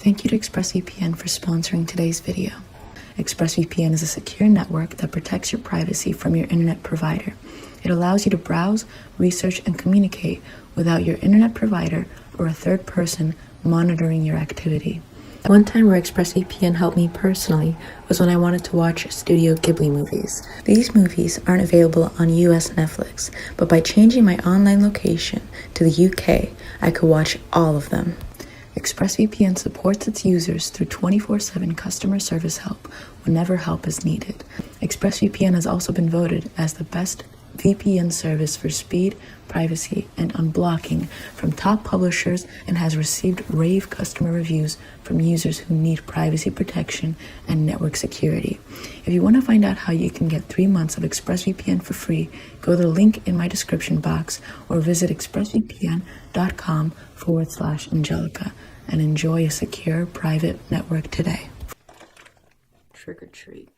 Thank you to ExpressVPN for sponsoring today's video. ExpressVPN is a secure network that protects your privacy from your internet provider. It allows you to browse, research, and communicate without your internet provider or a third person monitoring your activity. One time where ExpressVPN helped me personally was when I wanted to watch Studio Ghibli movies. These movies aren't available on US Netflix, but by changing my online location to the UK, I could watch all of them. ExpressVPN supports its users through 24/7 customer service help whenever help is needed. ExpressVPN has also been voted as the best VPN service for speed, privacy, and unblocking from top publishers and has received rave customer reviews from users who need privacy protection and network security. If you want to find out how you can get 3 months of ExpressVPN for free, go to the link in my description box or visit expressvpn.com/Angelica and enjoy a secure private network today. Trick or treat.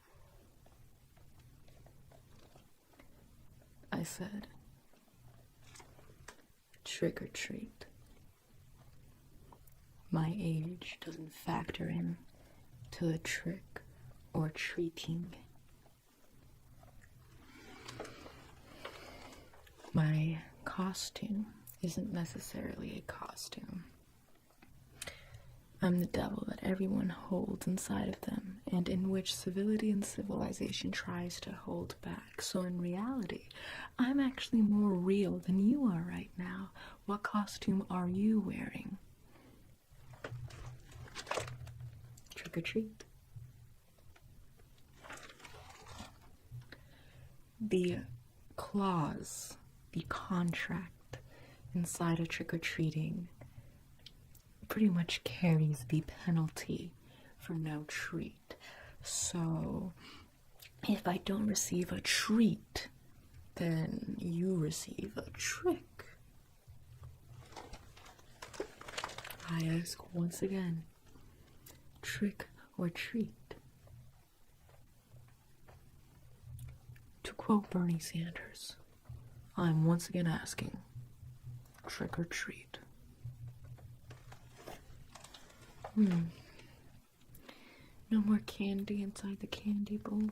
I said, trick or treat. My age doesn't factor in to the trick or treating. My costume isn't necessarily a costume. I'm the devil that everyone holds inside of them, and in which civility and civilization tries to hold back. So in reality, I'm actually more real than you are right now. What costume are you wearing? Trick or treat. The clause, the contract inside of trick-or-treating pretty much carries the penalty for no treat. So if I don't receive a treat, then you receive a trick. I ask once again, trick or treat? To quote Bernie Sanders, I'm once again asking, trick or treat? No more candy inside the candy bowl.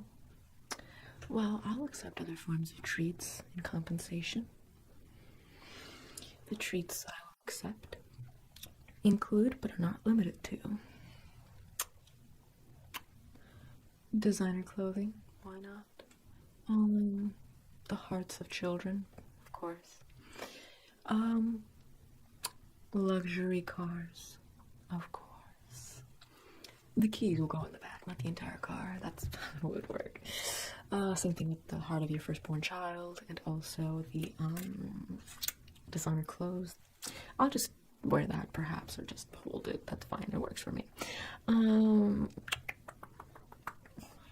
Well, I'll accept other forms of treats in compensation. The treats I will accept include, but are not limited to, designer clothing, why not? The hearts of children, of course. Luxury cars, of course. The keys will go in the back, not the entire car. That's how it would work. Same thing with the heart of your firstborn child, and also the designer clothes. I'll just wear that, perhaps, or just hold it. That's fine. It works for me. What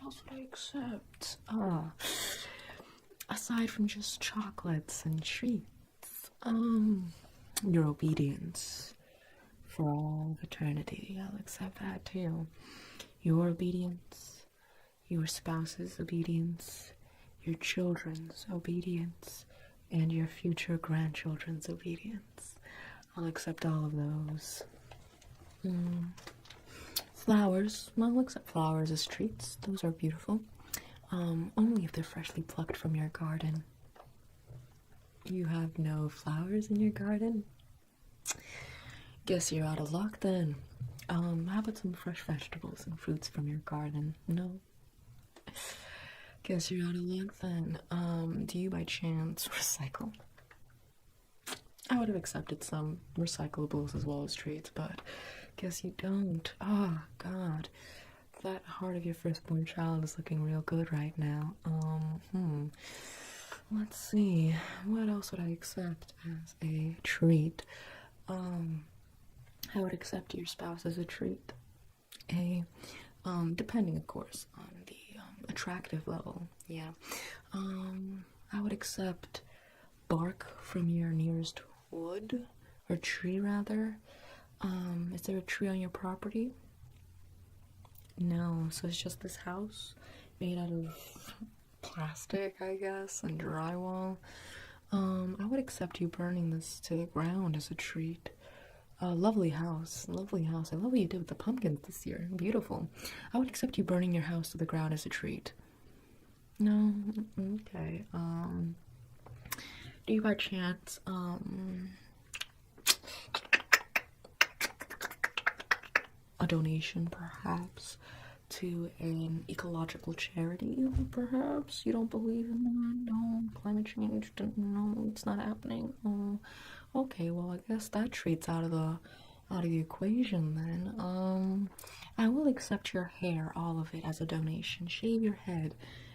else would I accept? Aside from just chocolates and treats, your obedience for all of eternity. I'll accept that too. Your obedience, your spouse's obedience, your children's obedience, and your future grandchildren's obedience. I'll accept all of those. Flowers. Well, I'll accept flowers as treats. Those are beautiful. Only if they're freshly plucked from your garden. You have no flowers in your garden? Guess you're out of luck then. How about some fresh vegetables and fruits from your garden? No? Guess you're out of luck then. Do you by chance recycle? I would have accepted some recyclables as well as treats, but guess you don't. Oh, God. That heart of your firstborn child is looking real good right now. Let's see. What else would I accept as a treat? I would accept your spouse as a treat. Depending, of course, on the attractive level. Yeah. I would accept bark from your nearest wood, or tree rather. Is there a tree on your property? No, so it's just this house made out of plastic, I guess, and drywall. I would accept you burning this to the ground as a treat. A lovely house, lovely house. I love what you did with the pumpkins this year. Beautiful. I would accept you burning your house to the ground as a treat. No, okay. Do you by chance, a donation perhaps to an ecological charity? Perhaps you don't believe in that? No, climate change. No, it's not happening. Oh, okay. Well, I guess that treat's out of the equation then. I will accept your hair, all of it, as a donation. Shave your head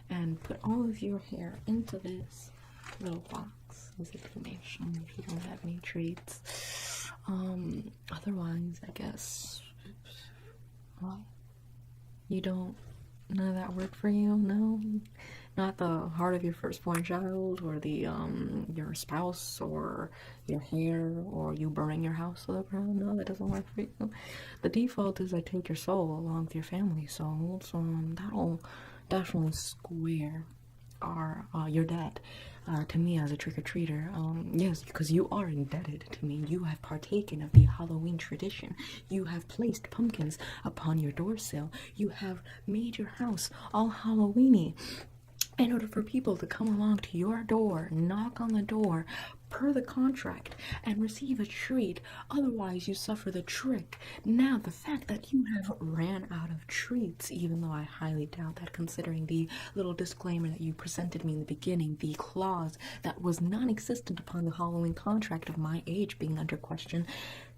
and put all of your hair into this little box as a donation if you don't have any treats. Otherwise, I guess. What? You don't. None of that work for you? No? Not the heart of your firstborn child, or the your spouse, or your hair, or you burning your house to the ground? No, that doesn't work for you. The default is I take your soul along with your family soul, so that'll definitely square our your debt to me as a trick-or-treater. Yes, because you are indebted to me. You have partaken of the Halloween tradition. You have placed pumpkins upon your doorsill. You have made your house all Halloweeny in order for people to come along to your door, knock on the door, per the contract, and receive a treat. Otherwise, you suffer the trick. Now, the fact that you have ran out of treats, even though I highly doubt that, considering the little disclaimer that you presented me in the beginning, the clause that was non-existent upon the Halloween contract of my age being under question,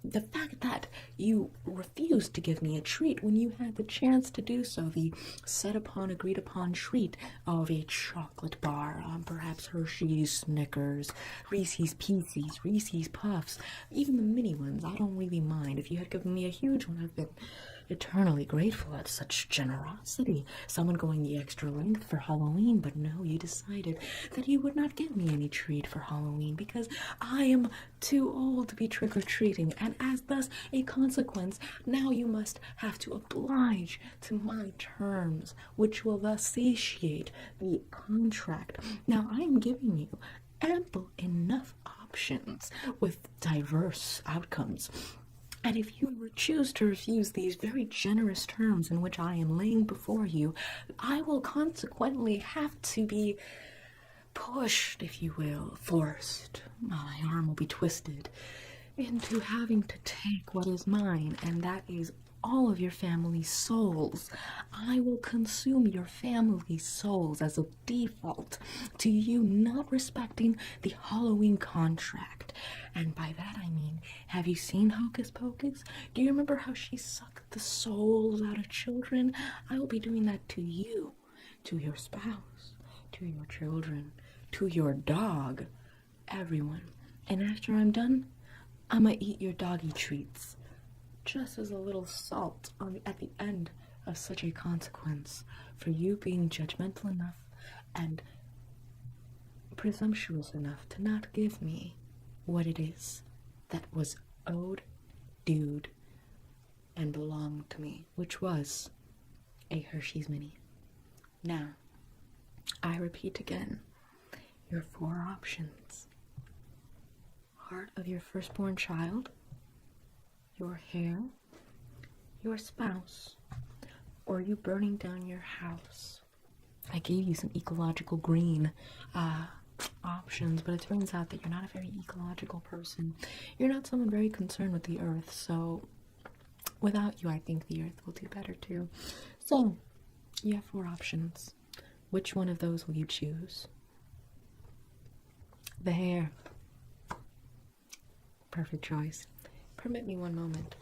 the fact that you refused to give me a treat when you had the chance to do so, the set upon, agreed upon treat of a chocolate bar, perhaps Hershey's, Snickers, Reese's Pieces, Reese's Puffs, even the mini ones, I don't really mind. If you had given me a huge one, I've been eternally grateful at such generosity. Someone going the extra length for Halloween, but no, you decided that you would not give me any treat for Halloween because I am too old to be trick-or-treating, and as thus a consequence, now you must have to oblige to my terms, which will thus satiate the contract. Now, I am giving you ample enough options with diverse outcomes. And if you choose to refuse these very generous terms in which I am laying before you, I will consequently have to be pushed, if you will, forced, my arm will be twisted, into having to take what is mine, and that is all of your family's souls. I will consume your family's souls as a default to you not respecting the Halloween contract. And by that I mean, have you seen Hocus Pocus? Do you remember how she sucked the souls out of children? I will be doing that to you, to your spouse, to your children, to your dog, everyone. And after I'm done, I'ma eat your doggy treats, just as a little salt at the end of such a consequence for you being judgmental enough and presumptuous enough to not give me what it is that was owed, dued, and belonged to me, which was a Hershey's Mini. Now, I repeat again, your 4 options: heart of your firstborn child, your hair, your spouse, or you burning down your house. I gave you some ecological green options, but it turns out that you're not a very ecological person. You're not someone very concerned with the earth, so without you, I think the earth will do better too. So, you have 4 options. Which one of those will you choose? The hair. Perfect choice. Permit me one moment.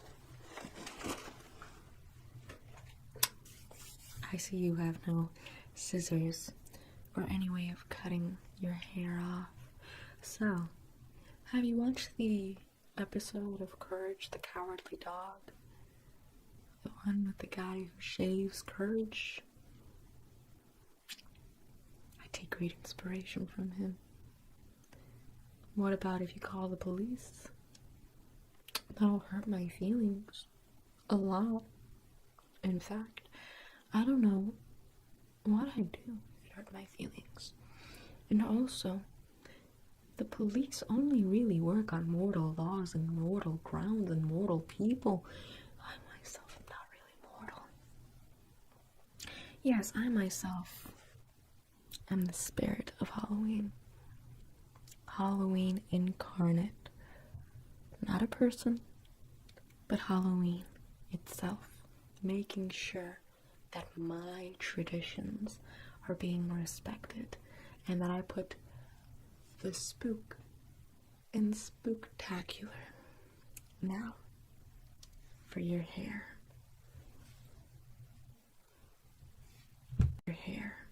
I see you have no scissors or any way of cutting your hair off. So, have you watched the episode of Courage the Cowardly Dog? The one with the guy who shaves Courage? I take great inspiration from him. What about if you call the police? That'll hurt my feelings a lot. In fact, I don't know what I'd do if it hurt my feelings. And also, The police only really work on mortal laws and mortal grounds and mortal people. I myself am not really mortal. Yes, I myself am the spirit of Halloween. Halloween incarnate. Not a person, but Halloween itself. Making sure that my traditions are being respected and that I put the spook in spooktacular. Now, for your hair. Your hair.